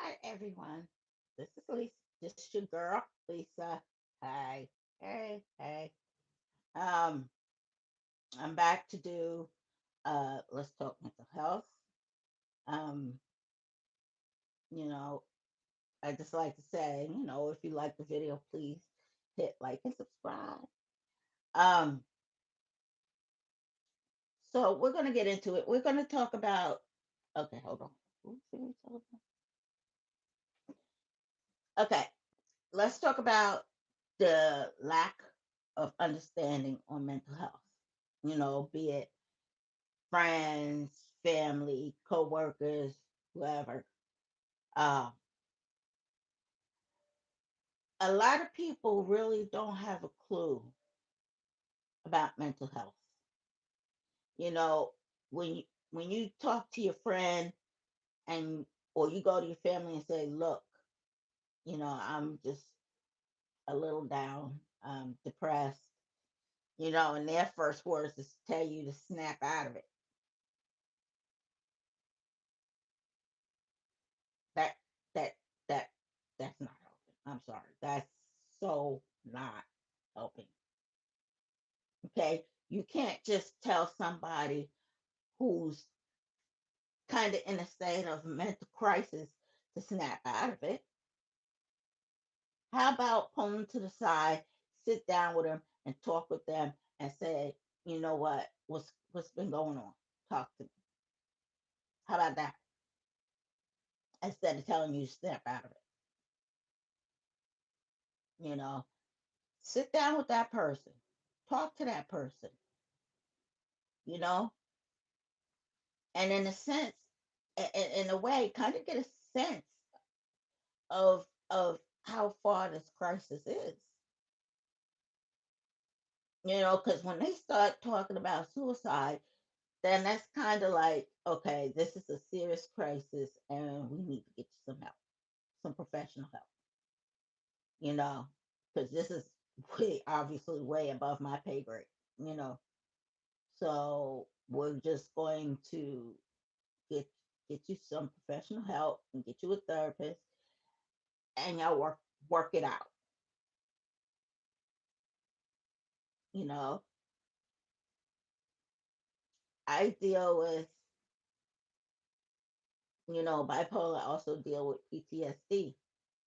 Hi, everyone. This is Lisa. This is your girl, Lisa. Hi. Hey, hey. Um, I'm back to do Let's Talk Mental Health. Um, you know, I just like to say, if you like the video, please hit like and subscribe. Um, so we're gonna get into it. We're gonna talk about okay, hold on. Okay, let's talk about the lack of understanding on mental health. Be it friends, family, co-workers, whoever. Uh, a lot of people really don't have a clue about mental health. You know, when you talk to your friend and or you go to your family and say, "Look, I'm just a little down, depressed," and their first words is to tell you to snap out of it. That that that that's not helping. I'm sorry. That's so not helping. Okay? You can't just tell somebody who's kind of in a state of mental crisis to snap out of it. How about pull them to the side, sit down with them, and talk with them, and say, you know what, what's been going on? Talk to me. How about that? Instead of telling you to snap out of it, you know, sit down with that person, talk to that person, you know, and in a sense, in a way, kind of get a sense of how far this crisis is. Because when they start talking about suicide, then that's kind of like, okay, this is a serious crisis, and we need to get you some help, some professional help. You know, because this is way obviously way above my pay grade. You know, so we're just going to get get you some professional help and get you a therapist, and y'all work it out. You know, I deal with bipolar. I also deal with PTSD.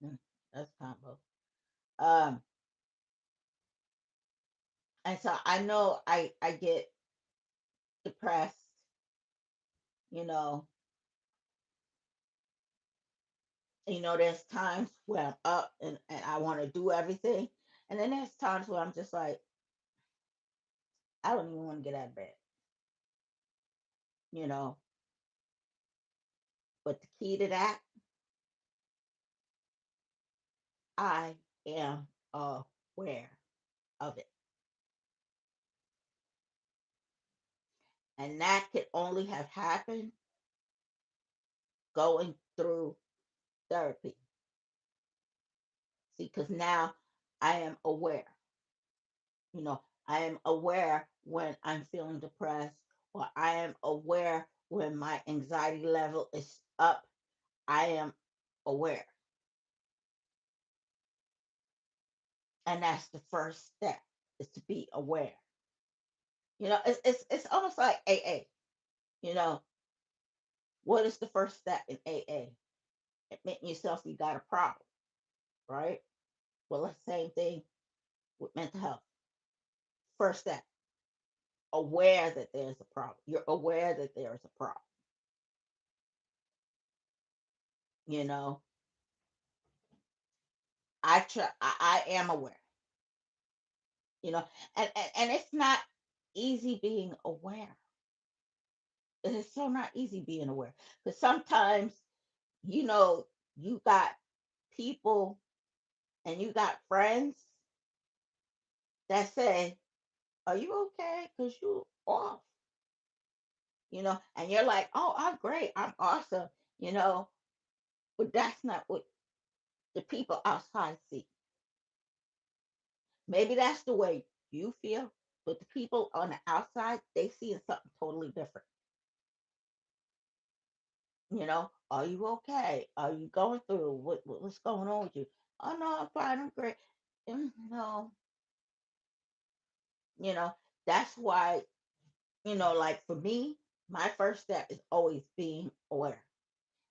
Mm, that's combo. Um, and so I know I get depressed. You know, there's times where I'm up and I want to do everything, and then there's times where I'm just like, I don't even want to get out of bed. You know, but the key to that, I am aware of it, and that could only have happened going through therapy. See, because now I am aware. I am aware when I'm feeling depressed, or I am aware when my anxiety level is up. I am aware. And that's the first step, is to be aware. It's almost like AA. You know, what is the first step in AA? Admitting yourself you got a problem, right? Well, it's the same thing with mental health. First step, aware that there's a problem. You're aware that there is a problem. You know, I am aware. And it's not easy being aware. It is so not easy being aware, because sometimes you know you got people and you got friends that say, "Are you okay? Because you off." And you're like, "Oh, I'm great. I'm awesome." You know, but that's not what the people outside see. Maybe that's the way you feel, but the people on the outside, they see something totally different. Are you okay? Are you going through what's going on with you? Oh no, I'm fine, I'm great. No, you know, that's why, like for me, my first step is always being aware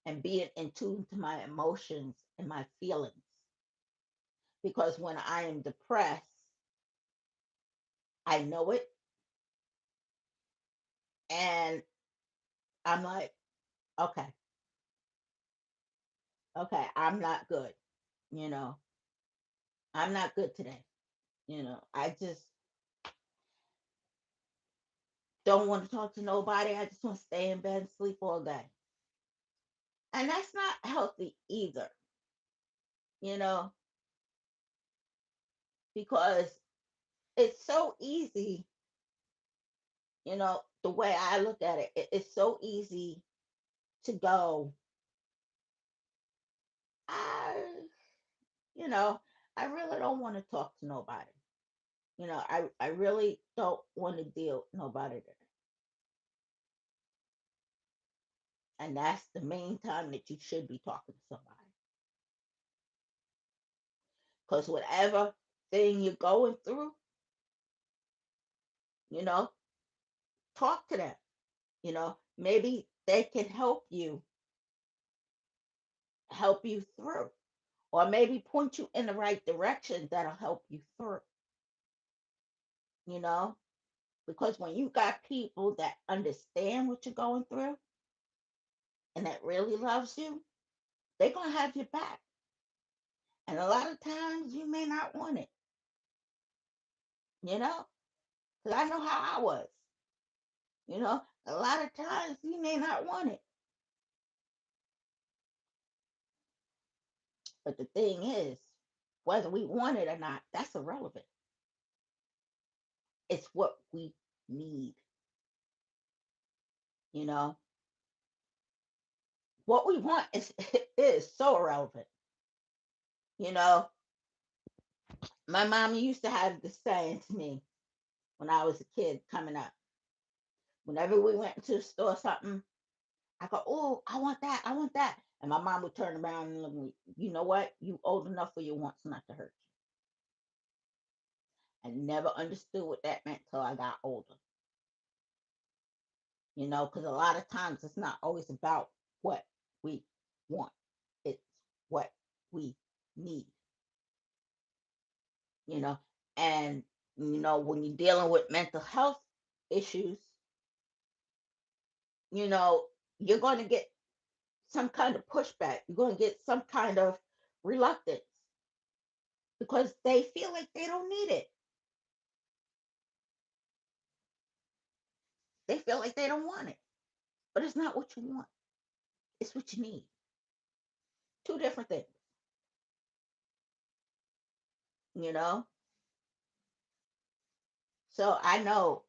and being in tune to my emotions and my feelings. Because when I am depressed, I know it, and I'm like, okay, okay, I'm not good. You know, I'm not good today. I just don't want to talk to nobody. I just want to stay in bed and sleep all day. And that's not healthy either, you know, because it's so easy, the way I look at it, it's so easy to go, I, you know, I really don't want to talk to nobody. I really don't want to deal with nobody there. And that's the main time that you should be talking to somebody. Because whatever thing you're going through, you know, talk to them. Maybe they can help you through, or maybe point you in the right direction that'll help you through, you know, because when you got people that understand what you're going through and that really loves you, they're going to have your back. And a lot of times you may not want it, you know, because I know how I was, a lot of times you may not want it. But the thing is, whether we want it or not, that's irrelevant. It's what we need, you know. What we want is is so irrelevant. You know, my mom used to have this saying to me when I was a kid coming up. Whenever we went to the store or something, I go, "Oh, I want that, I want that," and my mom would turn around and look at me. You know what? You old enough for your wants not to hurt you. I never understood what that meant till I got older. Because a lot of times it's not always about what we want; it's what we need. you know. And, when you're dealing with mental health issues, you know, you're going to get some kind of pushback. You're going to get some kind of reluctance because they feel like they don't need it. They feel like they don't want it. But it's not what you want, it's what you need. Two different things, you know? So I know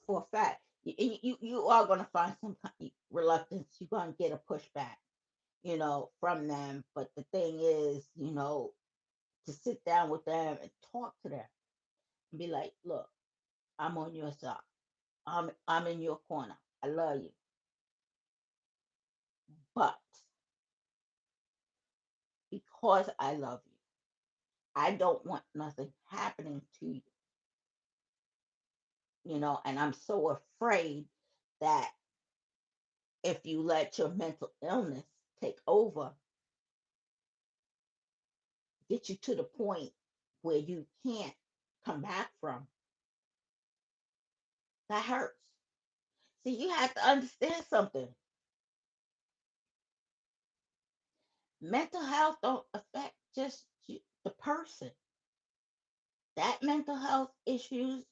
for a fact, you are going to find some kind of reluctance. You're going to get a pushback, from them. But the thing is, to sit down with them and talk to them and be like, look, I'm on your side. I'm in your corner. I love you. But because I love you, I don't want nothing happening to you, and I'm so afraid that if you let your mental illness take over, get you to the point where you can't come back from, that hurts. See, you have to understand something. Mental health don't affect just the person. That mental health issues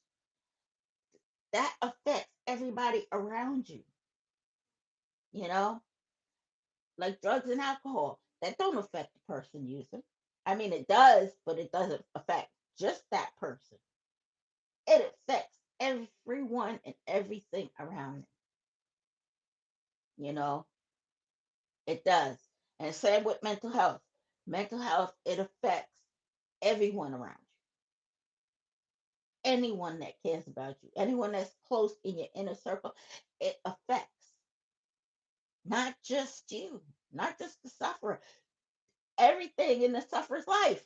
that affects everybody around you. You know, like drugs and alcohol, that don't affect the person using. I mean, it does, but it doesn't affect just that person. It affects everyone and everything around it. You know, it does. And same with mental health. Mental health, it affects everyone around you, anyone that cares about you, anyone that's close in your inner circle, it affects. not just you, not just the sufferer, everything in the sufferer's life,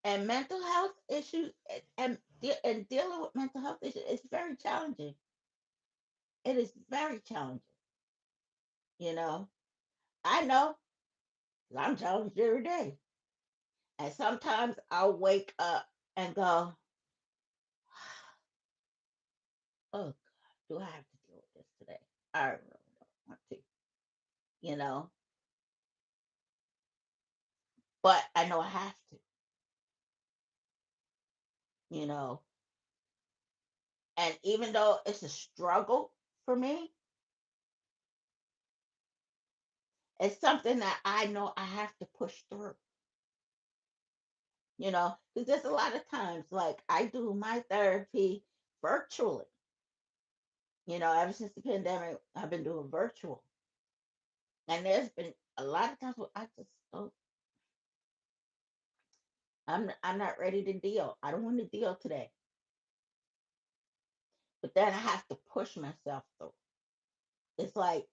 and mental health issues and dealing with mental health issues is very challenging. It is very challenging, you know. I know 'cause I'm challenged every day. And sometimes I'll wake up and go, oh God, do I have to deal with this today? I really don't want to, you know, but I know I have to, you know. And even though it's a struggle for me, it's something that I know I have to push through, because there's a lot of times, like I do my therapy virtually, ever since the pandemic, I've been doing virtual. And there's been a lot of times where I just, oh, I'm not ready to deal. I don't want to deal today. But then I have to push myself through. It's like,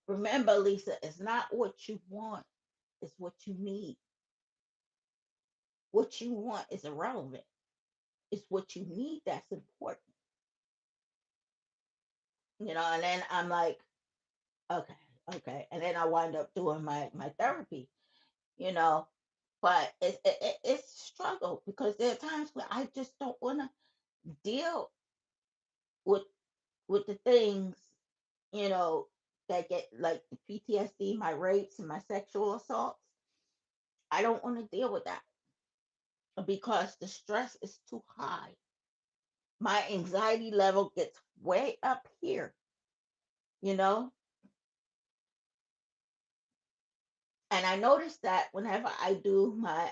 remember, Lisa, it's not what you want, it's what you need. What you want is irrelevant. It's what you need that's important. And then I'm like, okay, okay. And then I wind up doing my therapy, you know. But it's a struggle because there are times where I just don't want to deal with the things, you know, that get like the PTSD, my rapes and my sexual assaults. I don't want to deal with that because the stress is too high. My anxiety level gets way up here, you know? And I notice that whenever I do my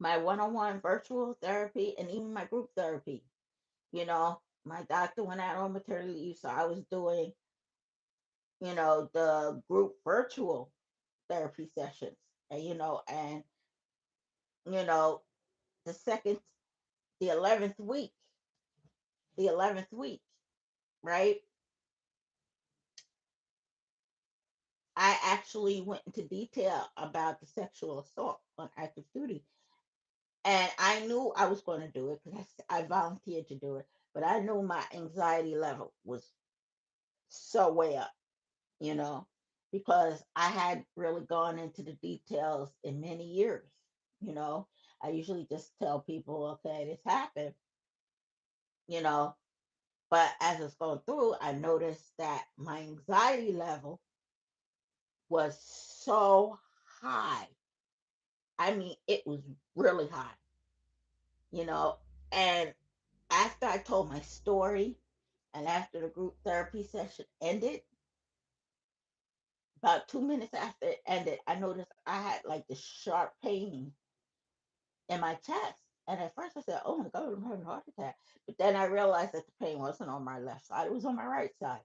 one-on-one virtual therapy and even my group therapy, my doctor went out on maternity leave, so I was doing, the group virtual therapy sessions. And you know, the second the 11th week, the 11th week, right? I actually went into detail about the sexual assault on active duty. And I knew I was going to do it because I volunteered to do it. But I knew my anxiety level was so way up, you know, because I had really gone into the details in many years, you know. I usually just tell people, okay, this happened, you know. But as it's going through, I noticed that my anxiety level was so high. I mean, it was really high, you know. And after I told my story and after the group therapy session ended, about 2 minutes after it ended, I noticed I had like this sharp pain in my chest. And at first I said, oh my God, I'm having a heart attack. But then I realized that the pain wasn't on my left side, it was on my right side,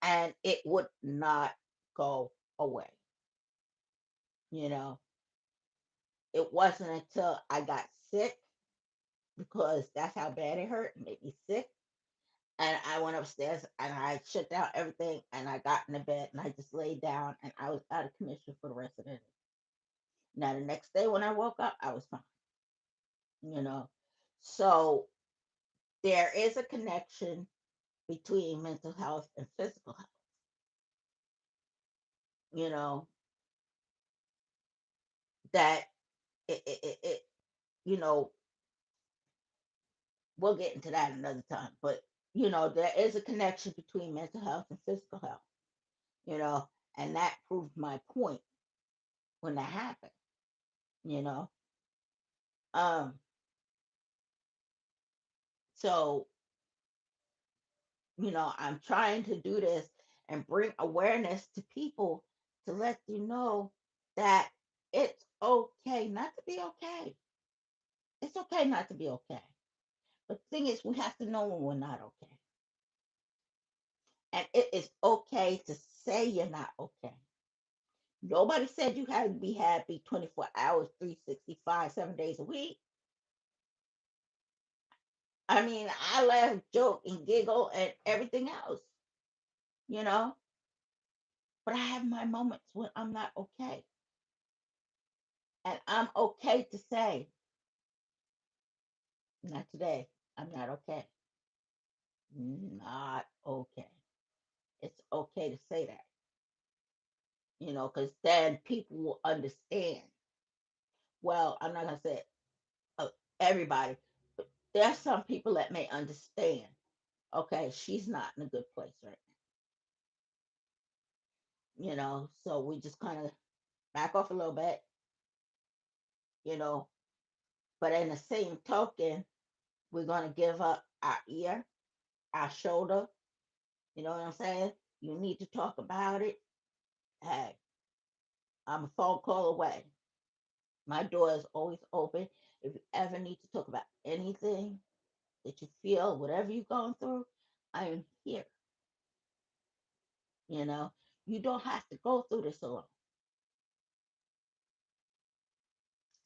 and it would not go away. You know, it wasn't until I got sick because that's how bad it hurt, it made me sick. And I went upstairs and I shut down everything and I got in the bed and I just laid down and I was out of commission for the rest of the day. Now, the next day when I woke up, I was fine, you know. So there is a connection between mental health and physical health, you know, that it you know, we'll get into that another time. But, there is a connection between mental health and physical health, you know, and that proved my point when that happened, you know. Um, so, I'm trying to do this and bring awareness to people to let you know that it's okay not to be okay. It's okay not to be okay. But the thing is, we have to know when we're not okay. And it is okay to say you're not okay. Nobody said you had to be happy 24 hours, 365, 7 days a week. I mean, I laugh, joke, and giggle and everything else, you know, but I have my moments when I'm not okay. And I'm okay to say, not today. I'm not okay. Not okay. It's okay to say that, because then people will understand. Well, I'm not going to say uh, everybody, but there's some people that may understand. Okay, she's not in a good place right now, so we just kind of back off a little bit, you know, but in the same token, we're going to give up our ear, our shoulder, you know what I'm saying? You need to talk about it. Hey, I'm a phone call away. My door is always open. If you ever need to talk about anything that you feel, whatever you're going through, I am here. You know, you don't have to go through this alone.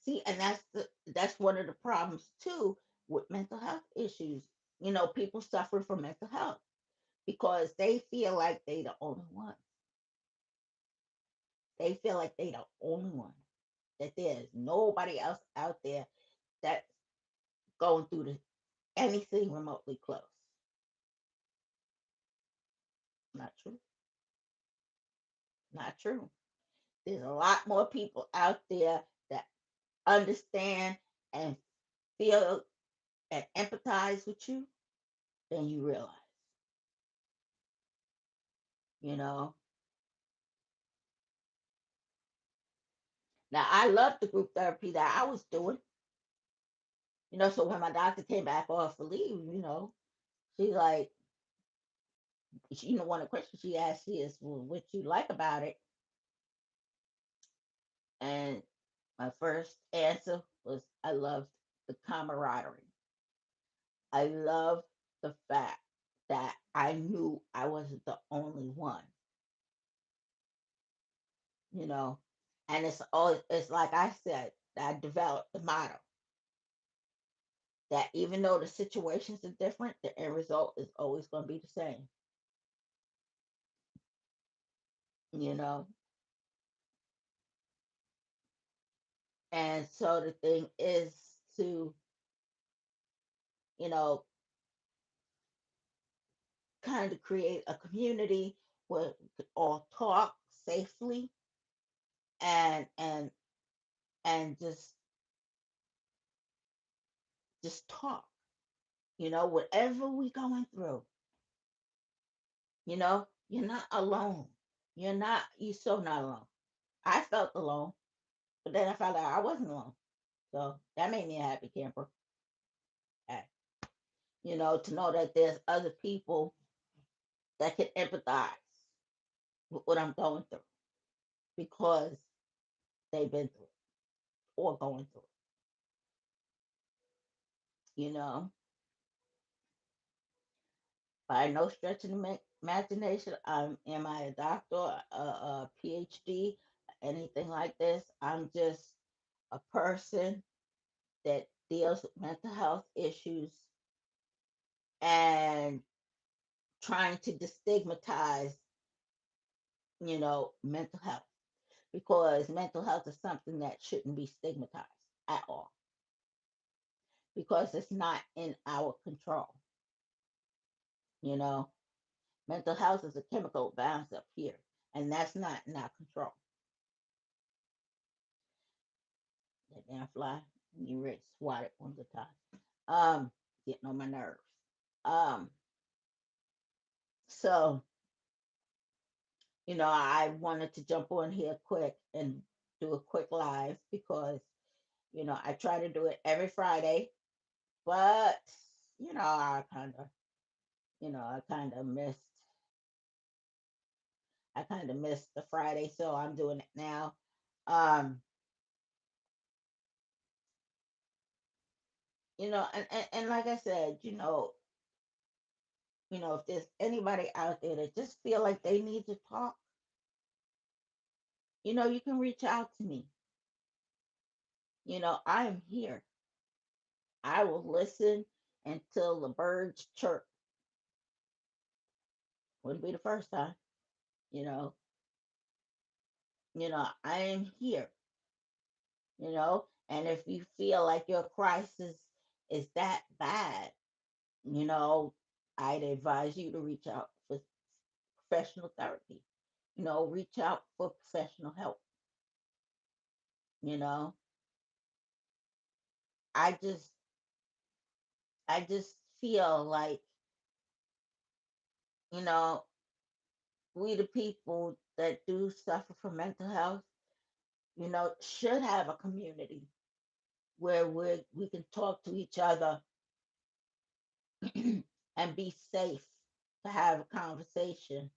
See, and that's one of the problems too with mental health issues. People suffer from mental health because they feel like they the only one. They feel like they the only one. That there's nobody else out there that's going through anything remotely close. Not true. Not true. There's a lot more people out there that understand and feel and empathize with you than you realize. You know. Now I love the group therapy that I was doing. So when my doctor came back off for leave, she's like, one of the questions she asked is, well, what you like about it? And my first answer was, I loved the camaraderie. I love the fact that I knew I wasn't the only one, you know. And it's like I said, I developed the motto that even though the situations are different, the end result is always going to be the same, you know. And so the thing is to, you know, kind of create a community where we could all talk safely and and just talk, whatever we going through, you're not alone. You're so not alone. I felt alone, but then I found out I wasn't alone. So that made me a happy camper. Hey, to know that there's other people that can empathize with what I'm going through because they've been through it or going through it, by no stretch of the imagination. Am I a doctor, a PhD, anything like this? I'm just a person that deals with mental health issues and trying to destigmatize, mental health because mental health is something that shouldn't be stigmatized at all because it's not in our control. You know, mental health is a chemical balance up here, and that's not in our control. That damn fly, you ready to swat it one good time. Getting on my nerves. Um, so I wanted to jump on here quick and do a quick live because I try to do it every Friday, but I kind of missed the Friday, so I'm doing it now. Um, and like I said, if there's anybody out there that just feel like they need to talk, you can reach out to me. I am here. I will listen. until the birds chirp. Wouldn't be the first time, you know. I am here, and if you feel like your crisis is that bad, you know, I'd advise you to reach out for professional therapy. Reach out for professional help. You know, I just I just feel like, you know, we the people that do suffer from mental health, should have a community where we can talk to each other and be safe to have a conversation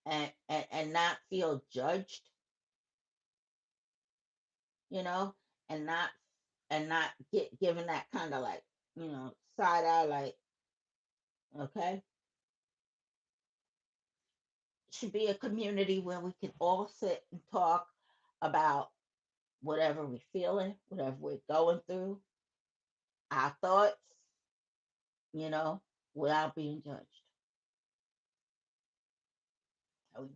and not feel judged, you know, and not get given that kind of like, side eye, like, okay. Should be a community where we can all sit and talk about whatever we're feeling, whatever we're going through, our thoughts, you know, without being judged.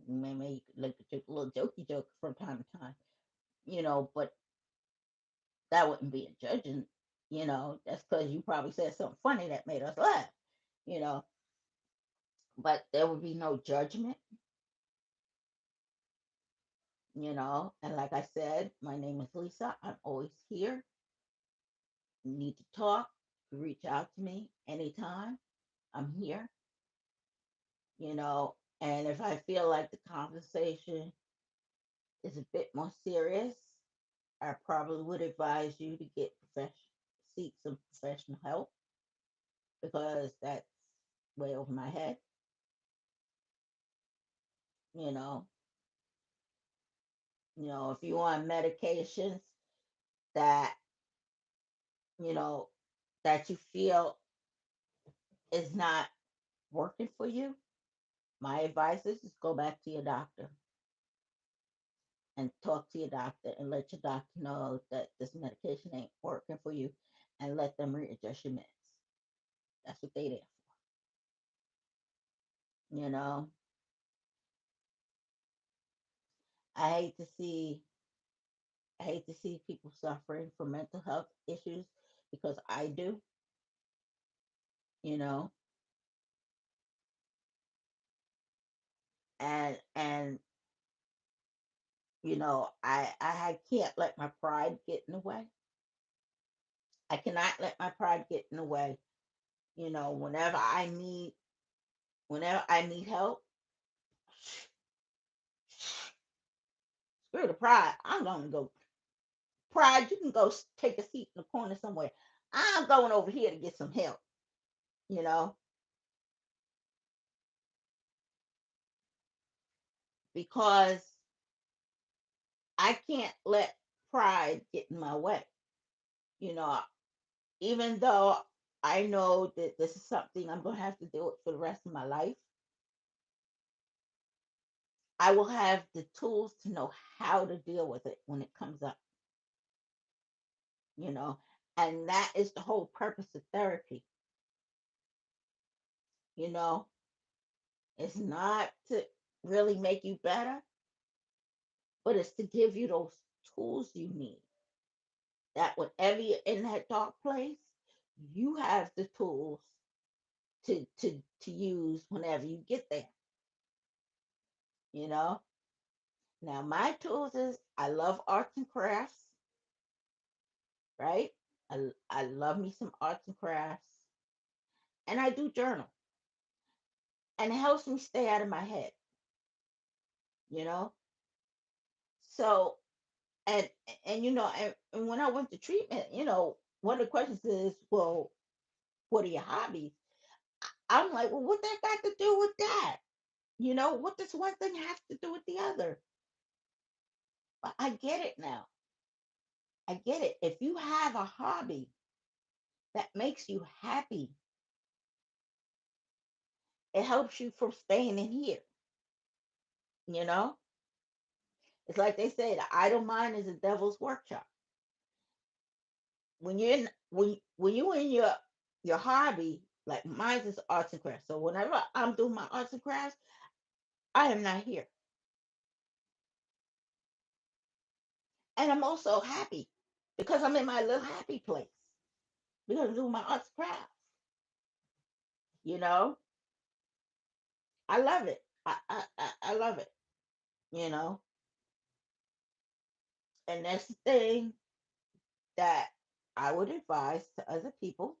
Maybe like a little jokey joke from time to time, but that wouldn't be a judging, that's because you probably said something funny that made us laugh, you know, but there would be no judgment, and like I said, my name is Lisa. I'm always here. You need to talk, reach out to me anytime. I'm here, and if I feel like the conversation is a bit more serious, I probably would advise you to seek some professional help because that's way over my head. You know, if you on medications that you know that you feel is not working for you, my advice is just go back to your doctor and talk to your doctor and let your doctor know that this medication ain't working for you and let them readjust your meds. That's what they did. You know, I hate to see I hate to see people suffering from mental health issues because I do, you know, and I can't let my pride get in the way. I cannot let my pride get in the way. You know, whenever I need help, screw the pride. I'm gonna go. Pride, you can go take a seat in the corner somewhere. I'm going over here to get some help. You know, because I can't let pride get in my way. You know, even though I know that this is something I'm going to have to deal with for the rest of my life, I will have the tools to know how to deal with it when it comes up, you know. And that is the whole purpose of therapy, you know. It's not to really make you better, but it's to give you those tools you need. That whenever you're in that dark place, you have the tools to use whenever you get there, you know. Now my tools is I love arts and crafts, right? I love me some arts and crafts, and I do journal, and it helps me stay out of my head, you know. So and and when I went to treatment, one of the questions is, well, what are your hobbies? I'm like, well, what that got to do with that? What does one thing have to do with the other? But I get it now. I get it. If you have a hobby that makes you happy, it helps you from staying in here. You know, it's like they say, the idle mind is a devil's workshop. when you're in when you in your hobby, like mine is arts and crafts. So whenever I'm doing my arts and crafts, I am not here, and I'm also happy because I'm in my little happy place because I'm doing my arts and crafts. You know, I love it. I love it. You know, and that's the thing that I would advise to other people.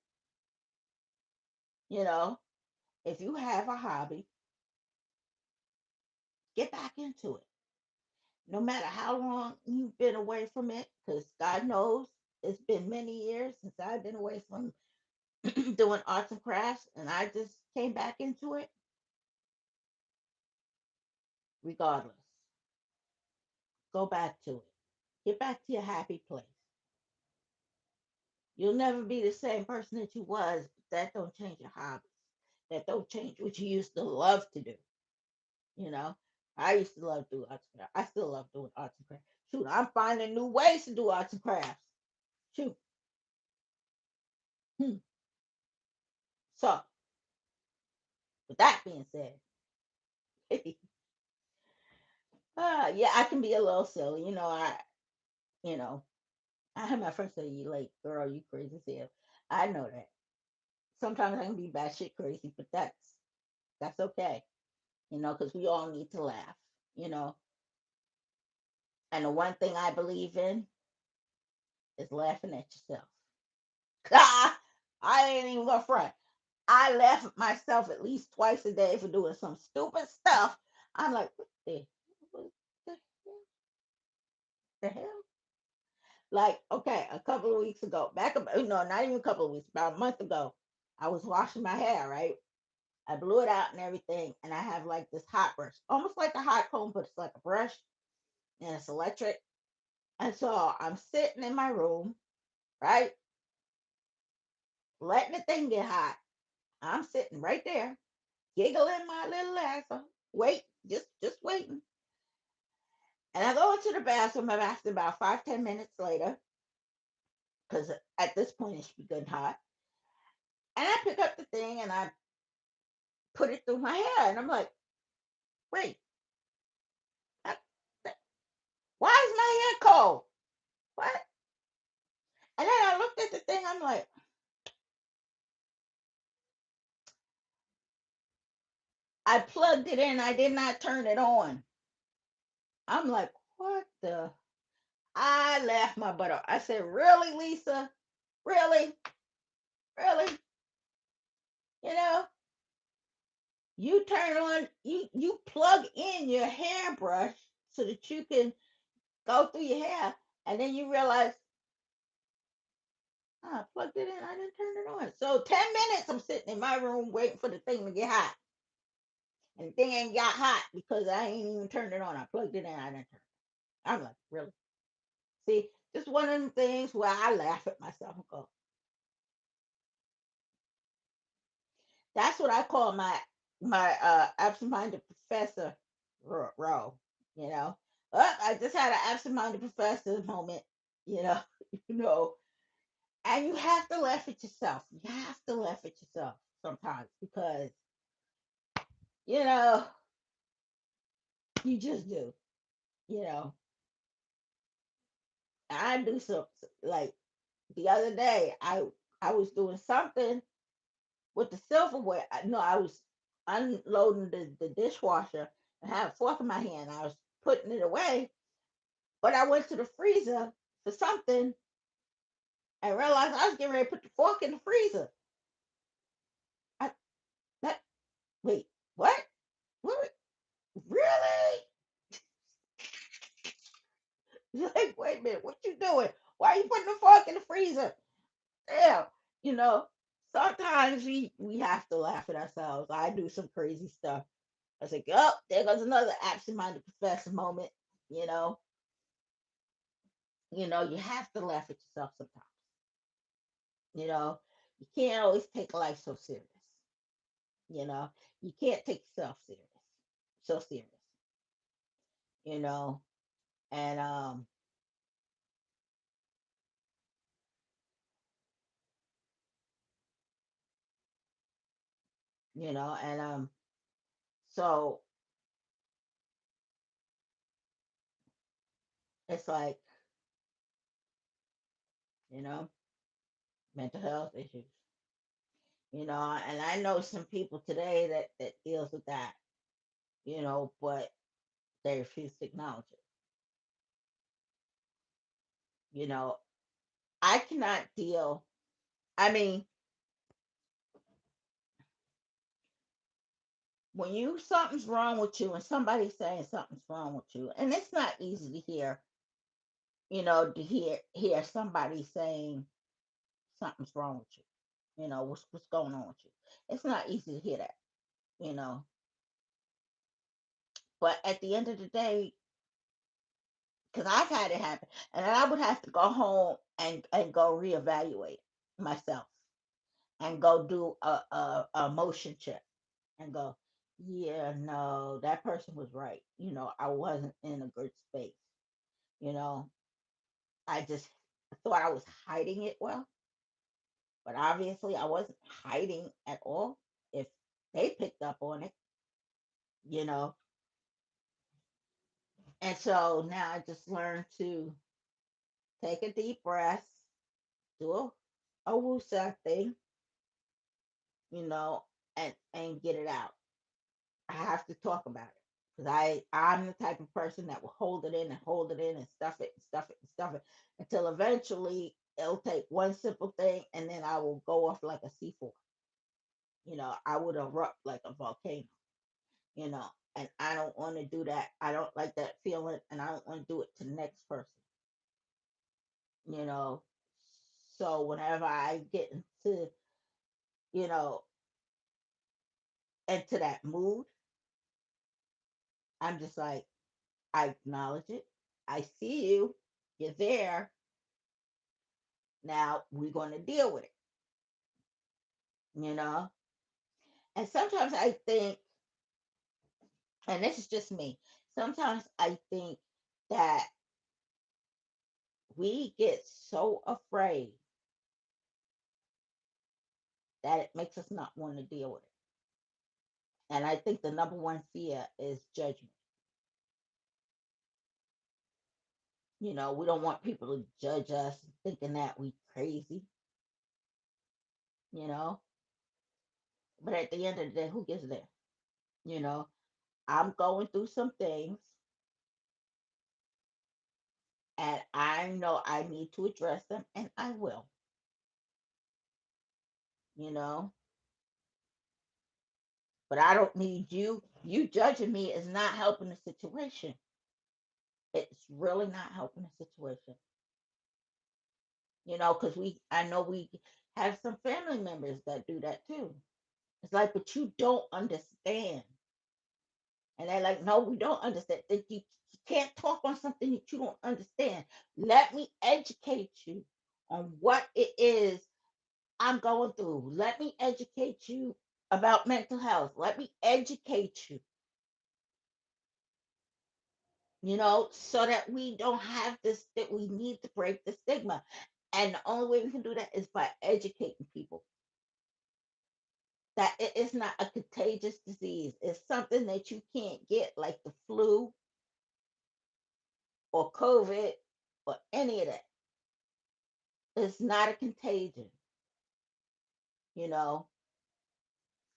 You know, if you have a hobby, get back into it. No matter how long you've been away from it, because God knows it's been many years since I've been away from doing arts and crafts, and I just came back into it. Regardless, go back to it. Get back to your happy place. You'll never be the same person that you was, but that don't change your hobbies. That don't change what you used to love to do. You know, I used to love doing arts and crafts. I still love doing arts and crafts. Shoot, I'm finding new ways to do arts and crafts. Shoot. Hmm. So, with that being said, yeah, I can be a little silly. You know, I had my friends say, "You like, girl, you crazy as hell." I know that. Sometimes I can be batshit crazy, but that's okay. Because we all need to laugh. You know, and the one thing I believe in is laughing at yourself. I ain't even gonna front. I laugh at myself at least twice a day for doing some stupid stuff. I'm like, what the, the hell? Like, okay, a couple of weeks ago, back up, no, not even a couple of weeks, about a month ago, I was washing my hair, right? I blew it out and everything, and I have like this hot brush, almost like a hot comb, but it's like a brush and it's electric. And so I'm sitting in my room, right? Letting the thing get hot. I'm sitting right there, giggling my little ass off. Wait, just waiting. And I go into the bathroom. I'm after about 5, 10 minutes later, because at this point it should be good and hot. And I pick up the thing and I put it through my hair. And I'm like, wait, I, why is my hair cold? What? And then I looked at the thing. I'm like, I plugged it in. I did not turn it on. I'm like, what the? I laughed my butt off. I said, really, Lisa? Really? Really? You know, you turn on, you plug in your hairbrush so that you can go through your hair, and then you realize, oh, I plugged it in, I didn't turn it on. So 10 minutes I'm sitting in my room waiting for the thing to get hot. And the thing ain't got hot because I ain't even turned it on. I plugged it in, I didn't turn it. I'm like, really? See, just one of them things where I laugh at myself and go, that's what I call my absent-minded professor role, you know. I just had an absent-minded professor moment, you know, you know, and you have to laugh at yourself. You have to laugh at yourself sometimes because you know you just do. You know, I do some like the other day. I was doing something with the silverware. No, I was unloading the dishwasher and had a fork in my hand. I was putting it away, but I went to the freezer for something and realized I was getting ready to put the fork in the freezer. I that wait, what? What? Really? Like, wait a minute, what you doing? Why are you putting the fork in the freezer? Damn, you know. Sometimes we have to laugh at ourselves. I do some crazy stuff. I was like, oh, there goes another absent-minded professor moment. You know, you have to laugh at yourself sometimes. You know, you can't always take life so serious. You know, you can't take yourself serious, so serious. You know, and and so it's like, you know, mental health issues, and I know some people today that deals with that, but they refuse to acknowledge it. You know, I cannot deal. I mean, when you something's wrong with you and somebody's saying something's wrong with you, and it's not easy to hear, to hear somebody saying something's wrong with you. What's going on with you. It's not easy to hear that, you know. But at the end of the day, because I've had it happen, and then I would have to go home and go reevaluate myself and go do a motion check and go, yeah, no, that person was right. I wasn't in a good space. You know, I just thought I was hiding it well, but obviously I wasn't hiding at all. If they picked up on it, you know, and so now I just learned to take a deep breath, do a woosah thing, you know, and get it out. I have to talk about it because I'm the type of person that will hold it in and hold it in and stuff it and stuff it and stuff it until eventually it'll take one simple thing and then I will go off like a C4. I would erupt like a volcano. You know, and I don't want to do that. I don't like that feeling, and I don't want to do it to the next person. You know, so whenever I get you know, into that mood, I'm just like, I acknowledge it. I see you. You're there. Now we're going to deal with it, you know? And sometimes I think, and this is just me, sometimes I think that we get so afraid that it makes us not want to deal with it. And I think the number one fear is judgment. We don't want people to judge us thinking that we crazy, you know? But at the end of the day, who gives a damn? You know, I'm going through some things and I know I need to address them and I will, you know. But I don't need you. You judging me is not helping the situation. It's really not helping the situation, because I know we have some family members that do that too. It's like, but you don't understand. And they're like, no, we don't understand. That you can't talk on something that you don't understand. Let me educate you on what it is I'm going through. Let me educate you about mental health. Let me educate you, so that we don't have this, that we need to break the stigma. And the only way we can do that is by educating people that it is not a contagious disease. It's something that you can't get, like the flu or COVID or any of that. It's not a contagion, you know,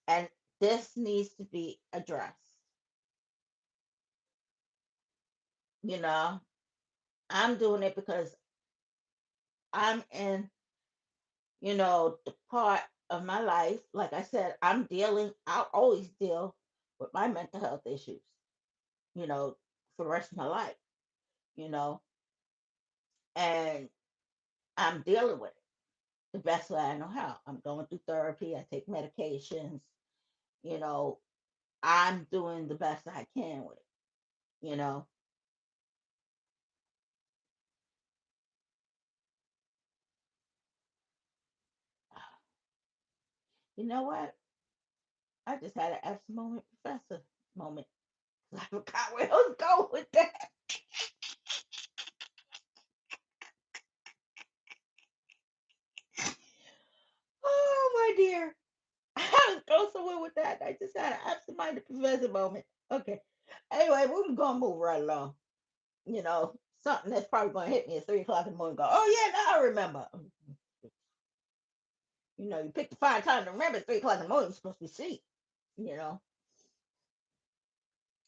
and this needs to be addressed. You know, I'm doing it because I'm in, the part of my life. Like I said, I'll always deal with my mental health issues, you know, for the rest of my life, you know, and I'm dealing with it the best way I know how. I'm going through therapy, I take medications, you know, I'm doing the best I can with it, you know. You know what? I just had an absent moment professor moment. I forgot where I was going with that. Oh my dear. I was going somewhere with that. I just had an absent-minded professor moment. Okay. Anyway, we're gonna move right along. Something that's probably gonna hit me at 3 o'clock in the morning. Go, oh yeah, now I remember. You pick the fine time to remember at 3 o'clock in the morning. You're supposed to be asleep. You know.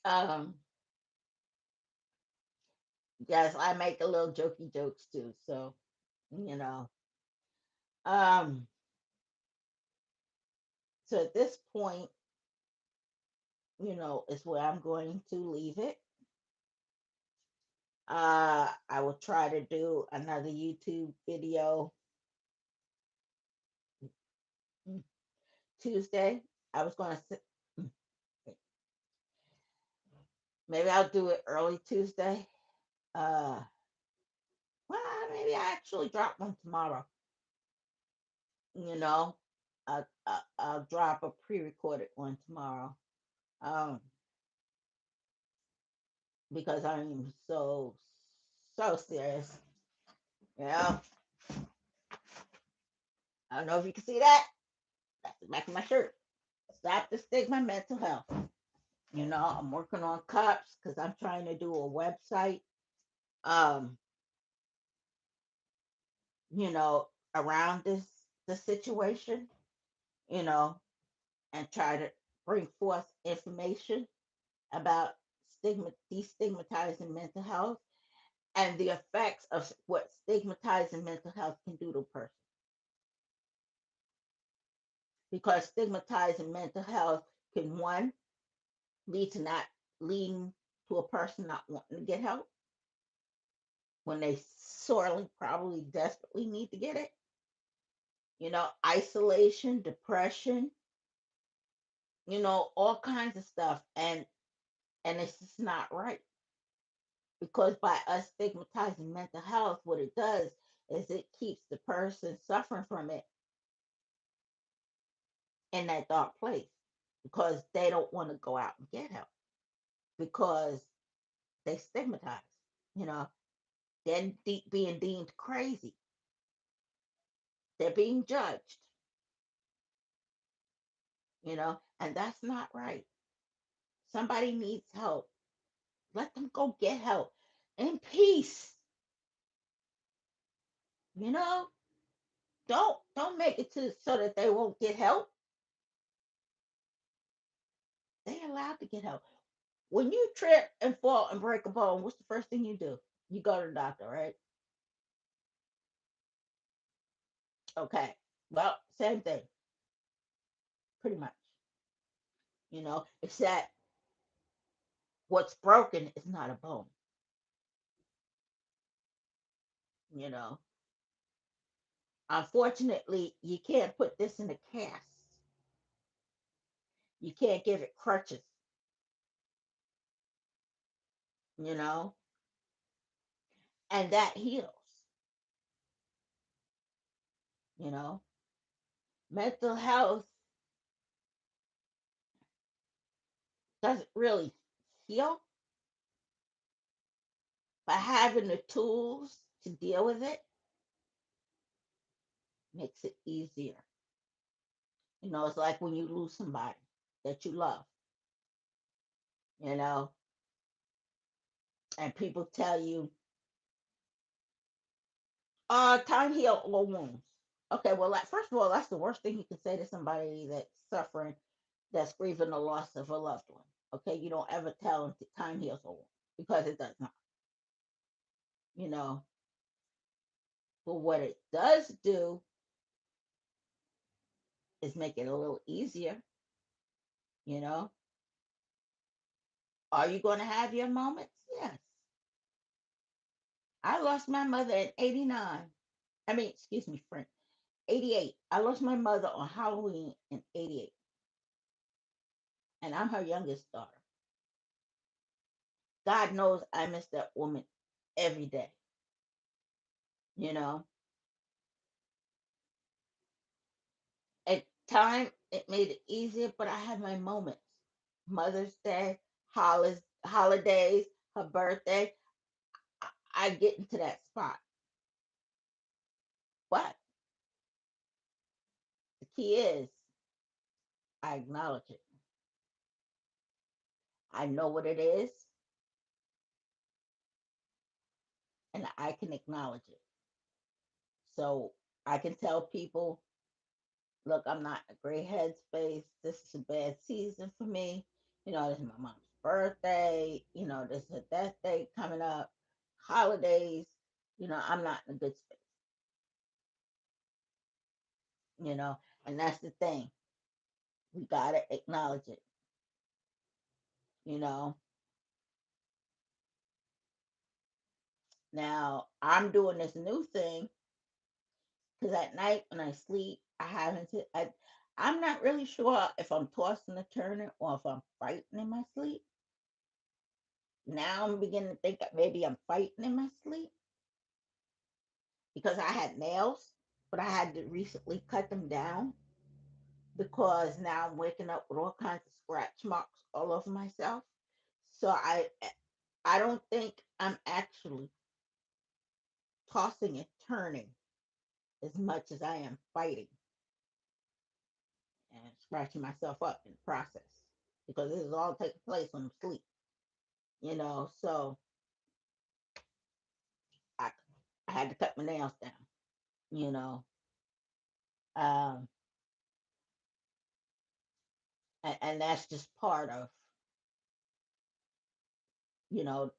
Um. Yes, I make a little jokey jokes too. So you know. Um. So at this point, is where I'm going to leave it. I will try to do another YouTube video Tuesday. I was going to maybe I'll do it early Tuesday. Uh, well, maybe I actually drop one tomorrow. You know, I'll drop a pre-recorded one tomorrow. Um, because I'm so serious. Yeah, I don't know if you can see that. That's the back of my shirt. Stop the stigma, mental health. I'm working on cups because I'm trying to do a website. Um, you know, around the situation. You know, and try to bring forth information about destigmatizing mental health and the effects of what stigmatizing mental health can do to a person. Because stigmatizing mental health can one lead to not leading to a person not wanting to get help when they sorely probably desperately need to get it. Isolation, depression, all kinds of stuff. And it's just not right. Because by us stigmatizing mental health, what it does is it keeps the person suffering from it in that dark place because they don't want to go out and get help because they stigmatize, you know, they're being deemed crazy, they're being judged, and that's not right. Somebody needs help. Let them go get help in peace, you know. Don't make it to so that they won't get help. They're allowed to get help. When you trip and fall and break a bone, what's the first thing you do? You go to the doctor, right? Okay. Well, same thing, pretty much. Except what's broken is not a bone. You know. Unfortunately, you can't put this in a cast. You can't give it crutches. You know, and that heals. You know, mental health doesn't really heal, but having the tools to deal with it makes it easier. It's like when you lose somebody that you love, you know, and people tell you, time heal all wounds. Okay, well, first of all, that's the worst thing you can say to somebody that's suffering, that's grieving the loss of a loved one. Okay, you don't ever tell them time heals all wounds because it does not, you know. But what it does do is make it a little easier, you know. Are you going to have your moments? Yes. I lost my mother in 89. I mean, excuse me, friend. 88. I lost my mother on Halloween in 88. And I'm her youngest daughter. God knows I miss that woman every day. You know, at time it made it easier, but I had my moments. Mother's Day, holidays, her birthday. I get into that spot. But the key is I acknowledge it. I know what it is, and I can acknowledge it. So I can tell people, look, I'm not in a great headspace. This is a bad season for me. This is my mom's birthday. This is her death date coming up, holidays. I'm not in a good space, you know, and that's the thing. We got to acknowledge it, you know. Now, I'm doing this new thing because at night when I sleep, I'm not really sure if I'm tossing and turning or if I'm fighting in my sleep. Now I'm beginning to think that maybe I'm fighting in my sleep because I had nails, but I had to recently cut them down because now I'm waking up with all kinds of scratch marks all over myself. So I don't think I'm actually tossing and turning as much as I am fighting and scratching myself up in the process because this is all taking place when I'm asleep. So I I had to cut my nails down, you know. Um, and that's just part of, you know,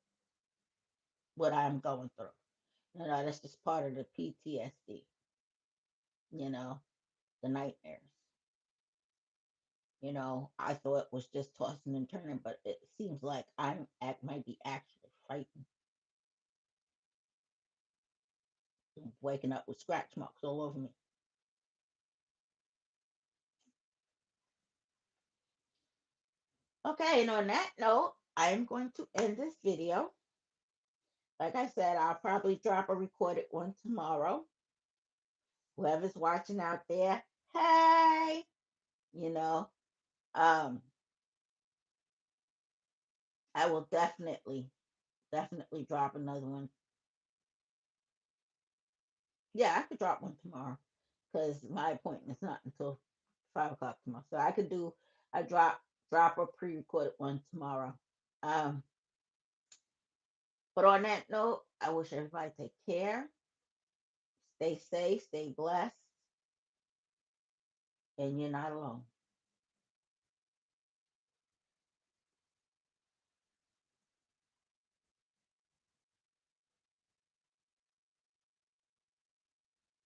what I'm going through. That's just part of the PTSD, you know, the nightmares. I thought it was just tossing and turning, but it seems like might be actually frightened, waking up with scratch marks all over me. Okay, and on that note, I'm going to end this video. Like I said, I'll probably drop a recorded one tomorrow. Whoever's watching out there, hey, you know, um, I will definitely drop another one. Yeah, I could drop one tomorrow because my appointment's not until 5 o'clock tomorrow. So I could do a drop a pre-recorded one tomorrow. Um, but on that note, I wish everybody take care, stay safe, stay blessed, and you're not alone.